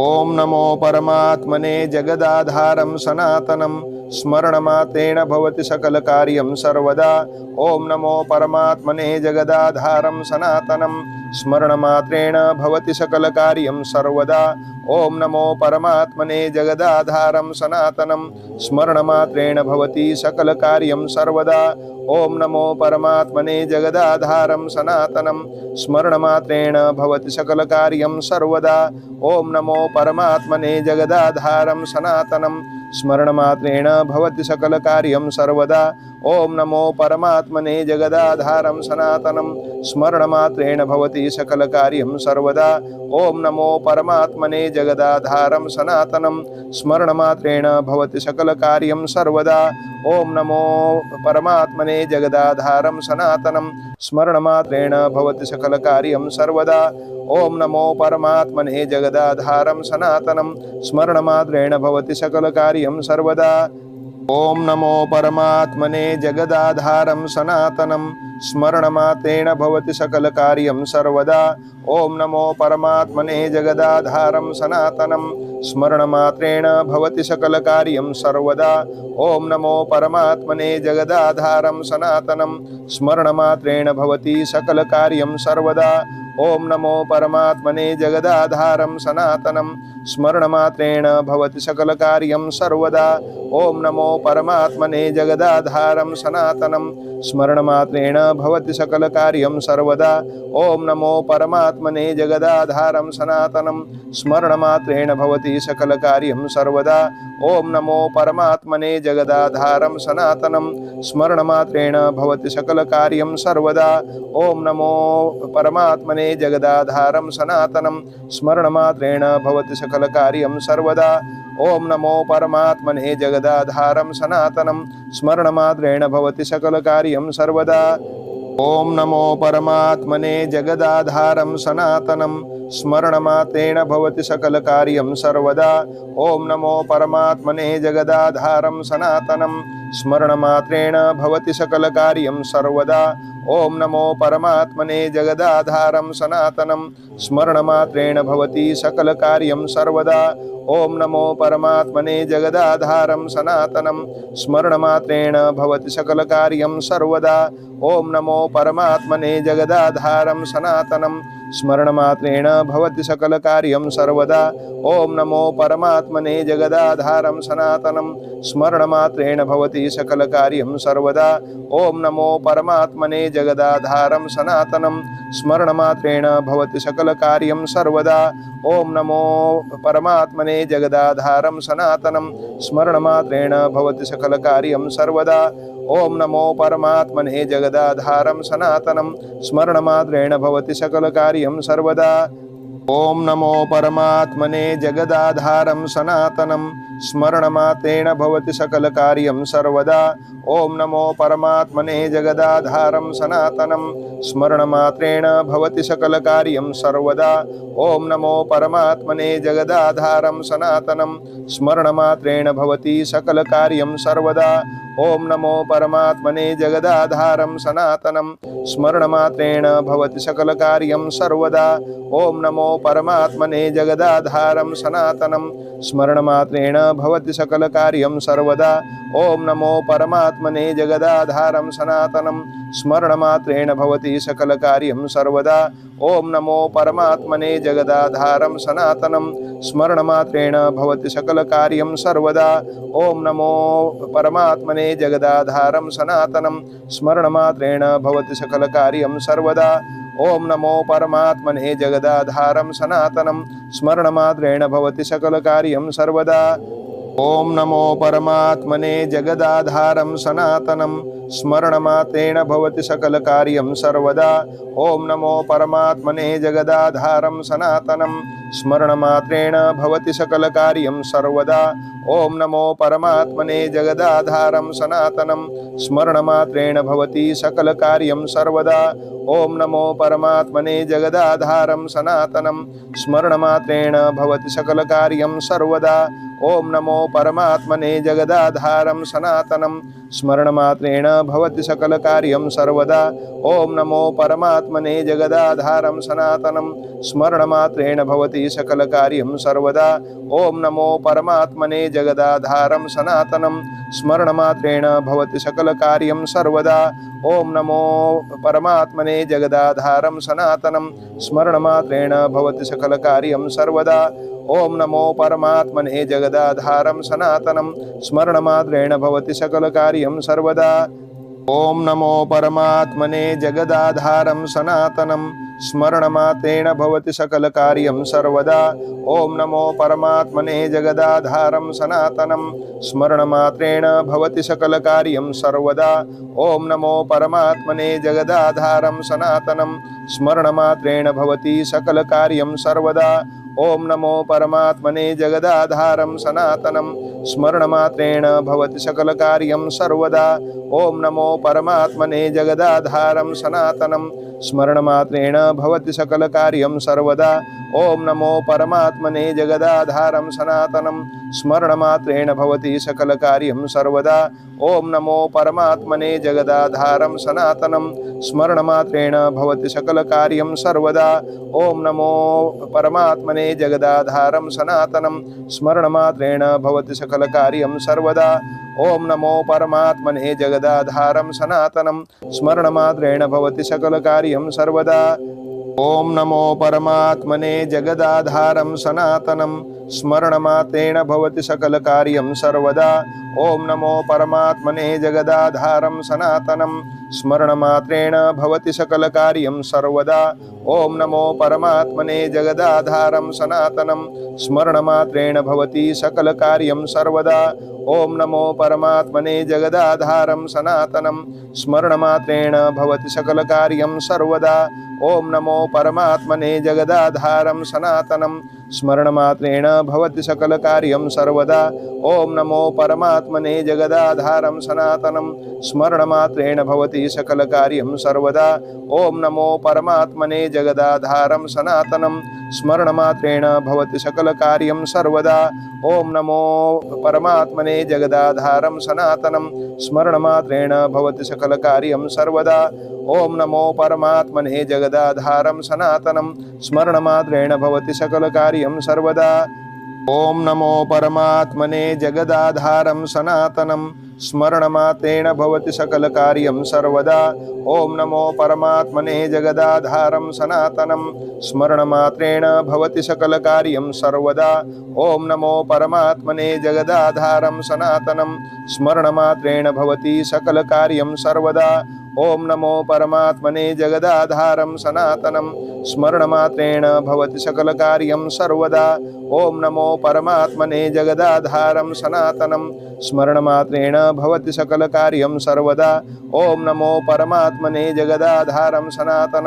ओम नमो परमात्मने जगदाधारं सनातनं स्मरणमात्रेण भवति सकलकार्यं सर्वदा। ओम नमो परमात्मने जगदाधारं सनातनं स्मरणमात्रेण भवति सकलकार्यं सर्वदा। ओम नमो परमात्मने जगदाधारं सनातनं स्मरणमात्रेण भवति सकलकार्यं सर्वदा। ओम नमो परमात्मने जगदाधारं सनातनं स्मरणमात्रेण भवति सकलकार्यं सर्वदा। ओम नमो परमात्मने जगदाधारं सनातनं स्मरणमात्रेण भवति सकलकार्यं सर्वदा। ओम नमो परमात्मने जगदाधारं सनातनं स्मरणमात्रेण भवति सकलकार्यं सर्वदा। ओम नमो परमात्मने जगदाधारं सनातनं स्मरणमात्रेण भवति सकलकार्यं सर्वदा। ओम नमो परमात्मने जगदाधारं सनातनं स्मरणमात्रेण भवति सकलकार्यं सर्वदा। ओम नमो परमात्मने जगदाधारं सनातनं स्मरणमात्रेण भवति सकलकार्यं सर्वदा। ओम नमो परमात्मने जगदाधारं सनातनं स्मरणमात्रेण भवति सकलकार्यं सर्वदा। ओम नमो परमात्मने जगदाधारं सनातनं स्मरणमात्रेण भवति सकलकार्यं सर्वदा। ओम नमो परमात्मने जगदाधारं सनातनं स्मरणमात्रेण भवति सकलकार्यं सर्वदा। ओम नमो परमात्मने जगदाधारं सनातनं स्मरणमात्रेण भवति सकलकार्यं सर्वदा। ओम नमो परमात्मने जगदाधारं सनातनं स्मरणमात्रेण भवति सकलकार्यं सर्वदा। ओम नमो परमात्मने जगदाधारं सनातनं स्मरणमात्रेण भवति सकलकार्यं सर्वदा। ओम नमो परमात्मने जगदाधारं सनातनं स्मरणमात्रेण भवति सकलकार्यं सर्वदा। ओम नमो परमात्मने जगदाधारं सनातनं स्मरणमात्रेण भवति सकलकार्यं सर्वदा। ओम नमो परमात्मने जगदाधारं सनातनं स्मरणमात्रेण भवति सकलकार्यं सर्वदा। ओम नमो परमात्मने जगदाधारं सनातनं स्मरणमात्रेण भवति सकलकार्यं सर्वदा। ओम नमो परमात्मने जगदाधारं सनातनं स्मरणमात्रेण भवति सकलकार्यं सर्वदा। ओम नमो परमात्मने जगदाधारं सनातनं स्मरणमात्रेण भवति सकलकार्यं सर्वदा। ओम नमो परमात्मने जगदाधारं सनातनं स्मरणमात्रेण भवति सकलकार्यं सर्वदा। ओम नमो परमात्मने जगदाधारं सनातनं स्मरणमात्रेण भवति सकलकार्यं सर्वदा। ओम नमो परमात्मने जगदाधारं सनातनं स्मरणमात्रेण भवति सकलकार्यं सर्वदा। ओम नमो परमात्मने जगदाधारं सनातनं स्मरणमात्रेण भवति सकलकार्यं सर्वदा। ओम नमो परमात्मने जगदाधारं सनातनं स्मरणमात्रेण भवति सकलकार्यं सर्वदा। ओम नमो परमात्मने जगदाधारं सनातनं स्मरणमात्रेण भवति सकलकार्यं सर्वदा। ओम नमो परमात्मने जगदाधारं सनातनं स्मरणमात्रेण भवति सकलकार्यं सर्वदा। ओम नमो परमात्मने जगदाधारं सनातनं स्मरणमात्रेण भवति सकलकार्यं सर्वदा। ओम नमो परमात्मने जगदाधारं सनातनं स्मरणमात्रेण भवति सकलकार्यं सर्वदा। ओम नमो परमात्मने जगदाधारं सनातनं स्मरणमात्रेण भवति सकलकार्यं सर्वदा। ओम नमो परमात्मने जगदाधारं सनातनं स्मरणमात्रेण भवति सकलकार्यं सर्वदा। ओम नमो परमात्मने जगदाधारं सनातनं स्मरणमात्रेण भवति सकलकार्यं सर्वदा। ओम नमो परमात्मने जगदाधारं सनातनं स्मरणमात्रेण भवति सकलकार्यं सर्वदा। ओम नमो परमात्मने जगदाधारं सनातनं स्मरणमात्रेण भवति सकलकार्यं सर्वदा। ओम नमो परमात्मने जगदाधारं सनातनं स्मरणमात्रेण भवति सकलकार्यं सर्वदा। ओम नमो परमात्मने जगदाधारं सनातनं स्मरणमात्रेण भवति सकलकार्यं सर्वदा। ओम नमो परमात्मने जगदाधारं सनातनं स्मरणमात्रेण भवति सकलकार्यं सर्वदा। ओम नमो परमात्मने जगदाधारं सनातनं स्मरणमात्रेण भवति सकलकार्यं सर्वदा। ओम नमो परमात्मने जगदाधारं सनातनं स्मरणमात्रेण भवति सकलकार्यं सर्वदा। ॐ नमो परमात्मने जगदाधारं सनातनं स्मरणमात्रेण भवति सकलकार्यं सर्वदा ॐ नमो परमात्मने जगदाधारं सनातनं स्मरणमात्रेण भवति सकलकार्यं सर्वदा ॐ नमो परमात्मने जगदाधारं सनातनं स्मरणमात्रेण भवति सकलकार्यं सर्वदा ॐ नमो परमात्मने जगदाधारं सनातनं स्मरणमात्रेण भवति सकलकार्यं सर्वदा ॐ नमो परमात्मने जगदाधारं सनातनं स्मरणमात्रेण भवति सकलकार्यं सर्वदा ॐ नमो परमात्मने जगदाधारं सनातनं स्मरणमात्रेण भवति सकलकार्यं सर्वदा ॐ नमो परमात्मने जगदाधारं सनातनं स्मरणमात्रेण भवति सकलकार्यं सर्वदा ॐ नमो परमात्मने जगदाधारं सनातनं स्मरणमात्रेण भवति सकलकार्यं सर्वदा ॐ नमो परमात्मने जगदाधारं सनातनं स्मरणमात्रेण भवति सकलकार्यं सर्वदा ॐ नमो परमात्मने जगदाधारं सनातनं स्मरणमात्रेण भवति सकलकार्यं सर्वदा ॐ नमो परमात्मने जगदाधारं सनातनं स्मरणमात्रेण भवति सकलकार्यं सर्वदा ॐ नमो परमात्मने जगदाधारं सनातनं स्मरणमात्रेण भवति सकलकार्यं सर्वदा ॐ नमो परमात्मने जगदाधारं सनातनं स्मरणमात्रेण भवति सकलकार्यं सर्वदा ॐ नमो परमात्मने जगदाधारं सनातनं स्मरणमात्रेण भवति सकलकार्यं सर्वदा ॐ नमो परमात्मने जगदाधारं सनातनं स्मरणमात्रेण भवति सकलकार्यं सर्वदा ॐ नमो परमात्मने जगदाधारं सनातनं स्मरणमात्रेण भवति सकलकार्यं सर्वदा ॐ नमो परमात्मने जगदाधारं सनातनं स्मरणमात्रेण भवति सकलकार्यं सर्वदा ॐ नमो परमात्मने जगदाधारं सनातनं स्मरणमात्रेण भवति सकलकार्यं सर्वदा ॐ नमो परमात्मने जगदाधारं सनातनं स्मरणमात्रेण भवति सकलकार्यं सर्वदा ॐ नमो परमात्मने जगदाधारं सनातनं स्मरणमात्रेण भवति सकलकार्यं सर्वदा ॐ नमो परमात्मने जगदाधारं सनातनं स्मरणमात्रेण भवति सकलकार्यं सर्वदा ॐ नमो परमात्मने जगदाधारं सनातनं स्मरणमात्रेण भवति सकलकार्यं सर्वदा ॐ नमो परमात्मने जगदाधारं सनातनं स्मरणमात्रेण भवति सकलकार्यं सर्वदा ॐ नमो परमात्मने जगदाधारं सनातनं स्मरणमात्रेण भवति सकलकार्यं सर्वदा ॐ नमो परमात्मने जगदाधारं सनातनं स्मरणमात्रेण भवति सकलकार्यं सर्वदा ॐ नमो परमात्मने जगदाधारं सनातनं स्मरणमात्रेण भवति सकलकार्यं सर्वदा ॐ नमो परमात्मने जगदाधारं सनातनं स्मरणमात्रेण भवति सकलकार्यं सर्वदा ॐ नमो परमात्मने जगदाधारं सनातनं स्मरणमात्रेण भवति सकलकार्यं सर्वदा ॐ नमो परमात्मने जगदाधारं सनातनं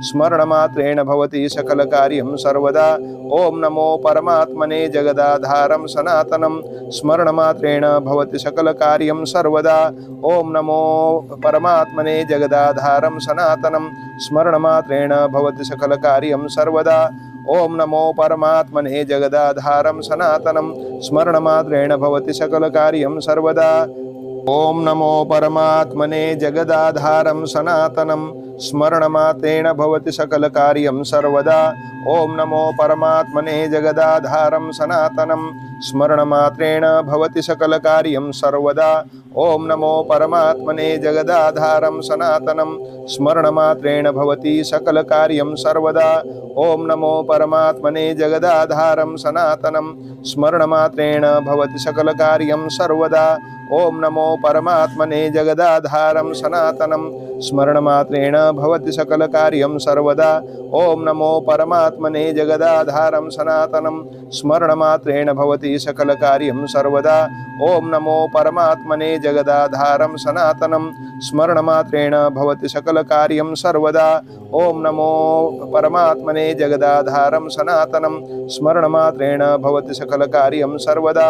स्मरणमात्रेण भवति सकलकार्यं सर्वदा ॐ नमो परमात्मने जगदाधारं सनातनं स्मरणमात्रेण भवति सकलकार्यं सर्वदा ॐ नमो परमात्मने जगदाधारं सनातनं स्मरणमात्रेण भवति सकलकार्यं सर्वदा ॐ नमो परमात्मने जगदाधारं सनातनं स्मरणमात्रेण भवति सकलकार्यं सर्वदा ॐ नमो परमात्मने जगदाधारं सनातनं स्मरणमात्रेण भवति सकलकार्यं सर्वदा ॐ नमो परमात्मने जगदाधारं सनातनं स्मरणमात्रेण भवति सकलकार्यं सर्वदा ॐ नमो परमात्मने जगदाधारं सनातनं स्मरणमात्रेण भवति सकलकार्यं सर्वदा ॐ नमो परमात्मने जगदाधारं सनातनं स्मरणमात्रेण भवति सकलकार्यं सर्वदा ॐ नमो परमात्मने जगदाधारं सनातनं स्मरणमात्रेण भवति सकलकार्यं सर्वदा ॐ नमो परमात्मने जगदाधारं सनातनं स्मरणमात्रेण भवति सकलकार्यं सर्वदा ॐ नमो परमात्मने जगदाधारं सनातनं स्मरणमात्रेण भवति सकलकार्यं सर्वदा ॐ नमो परमात्मने जगदाधारं सनातनं स्मरणमात्रेण भवति सकलकार्यं सर्वदा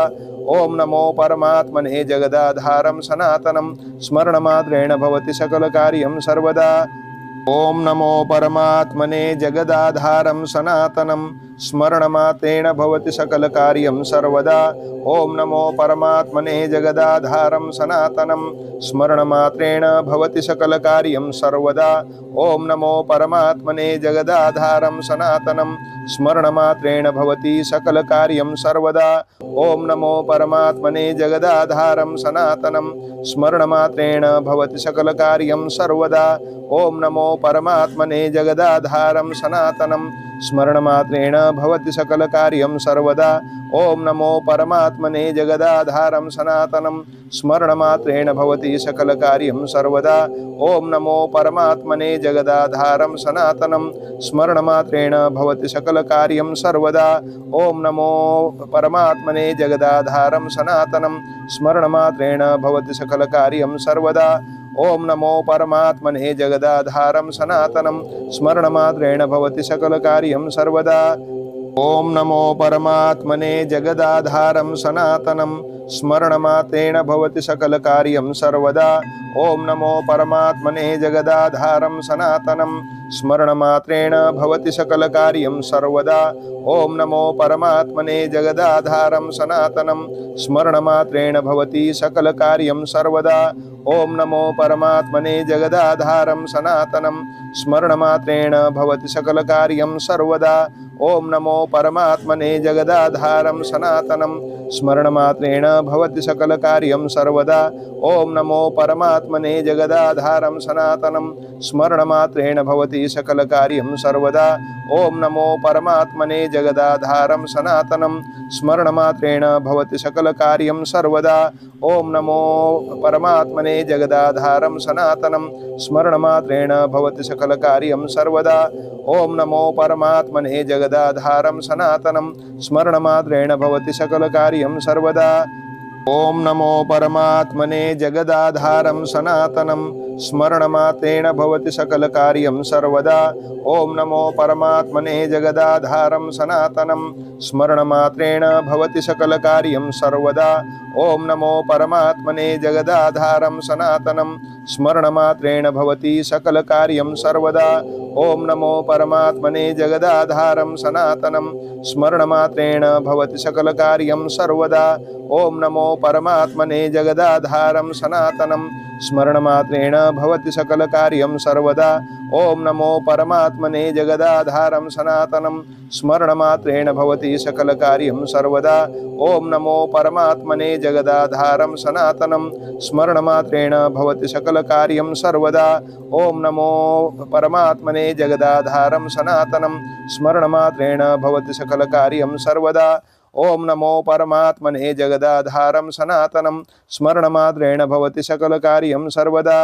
ॐ नमो परमात्मने जगदाधारं सनातनं स्मरणमात्रेण भवति सकलकार्यं सर्वदा ॐ नमो परमात्मने जगदाधारं सनातनं स्मरणमात्रेण भवति सकलकार्यं सर्वदा। ॐ नमो परमात्मने जगदाधारं सनातनं स्मरणमात्रेण भवति सकलकार्यं सर्वदा। ॐ नमो परमात्मने जगदाधारं सनातनं स्मरणमात्रेण भवति सकलकार्यं सर्वदा। ॐ नमो परमात्मने जगदाधारं सनातनं स्मरणमात्रेण भवति सकलकार्यं सर्वदा। ॐ नमो परमात्मने जगदाधारं सनातनं स्मरणमात्रेण भवति सकलकार्यं सर्वदा। ॐ नमो परमात्मने जगदाधारं सनातनं स्मरणमात्रेण भवति सकलकार्यं सर्वदा। ॐ नमो परमात्मने जगदाधारं सनातनं स्मरणमात्रेण भवति सकलकार्यं सर्वदा। ॐ नमो परमात्मने जगदाधारं सनातनं स्मरणमात्रेण भवति सकलकार्यं सर्वदा। ॐ नमो परमात्मने जगदाधारं सनातनं स्मरणमात्रेण भवति सकलकार्यं सर्वदा। ॐ नमो परमात्मने जगदाधारं सनातनं स्मरणमात्रेण भवति सकलकार्यं सर्वदा। ॐ नमो परमात्मने जगदाधारं सनातनं स्मरणमात्रेण भवति सकलकार्यं सर्वदा। ॐ नमो परमात्मने जगदाधारं सनातनं स्मरणमात्रेण भवति सकलकार्यं सर्वदा। ॐ नमो परमात्मने जगदाधारं सनातनं स्मरणमात्रेण भवति सकलकार्यं सर्वदा। ॐ नमो परमात्मने जगदाधारं सनातनं स्मरणमात्रेण भवति सकलकार्यं सर्वदा। ॐ नमो परमात्मने जगदाधारं सनातनं स्मरणमात्रेण भवति सकलकार्यं सर्वदा। ॐ नमो परमात्मने जगदाधारं सनातनं स्मरणमात्रेण भवति सकलकार्यं सर्वदा। ॐ नमो परमात्मने जगदाधारं सनातनं स्मरणमात्रेण भवति सकलकार्यं सर्वदा। ॐ नमो परमात्मने जगदाधारं सनातनं स्मरणमात्रेण भवति सकलकार्यं सर्वदा। ॐ नमो परमात्मने जगदाधारं सनातनं स्मरणमात्रेण भवति सकलकार्यं सर्वदा। ॐ नमो परमात्मने जगदाधारं सनातनं स्मरणमात्रेण भवति सकलकार्यं सर्वदा। ॐ नमो परमात्मने जगदाधारं सनातनं स्मरणमात्रेण भवति सकलकार्यं सर्वदा। ॐ नमो परमात्मने जगदाधारं सनातनं स्मरणमात्रेण भवति सकलकार्यं सर्वदा। ॐ नमो परमात्मने जगदाधारं सनातनं स्मरणमात्रेण भवति सकलकार्यं सर्वदा। ॐ नमो परमात्मने जगदाधारं सनातनं स्मरणमात्रेण भवति सकलकार्यं सर्वदा। ॐ नमो परमात्मने जगदाधारं सनातनं स्मरणमात्रेण भवति सकलकार्यं सर्वदा। ॐ नमो परमात्मने जगदाधारं सनातनं स्मरणमात्रेण भवति सकलकार्यं सर्वदा। ॐ नमो परमात्मने जगदाधारं सनातनं स्मरणमात्रेण भवति सकलकार्यं सर्वदा।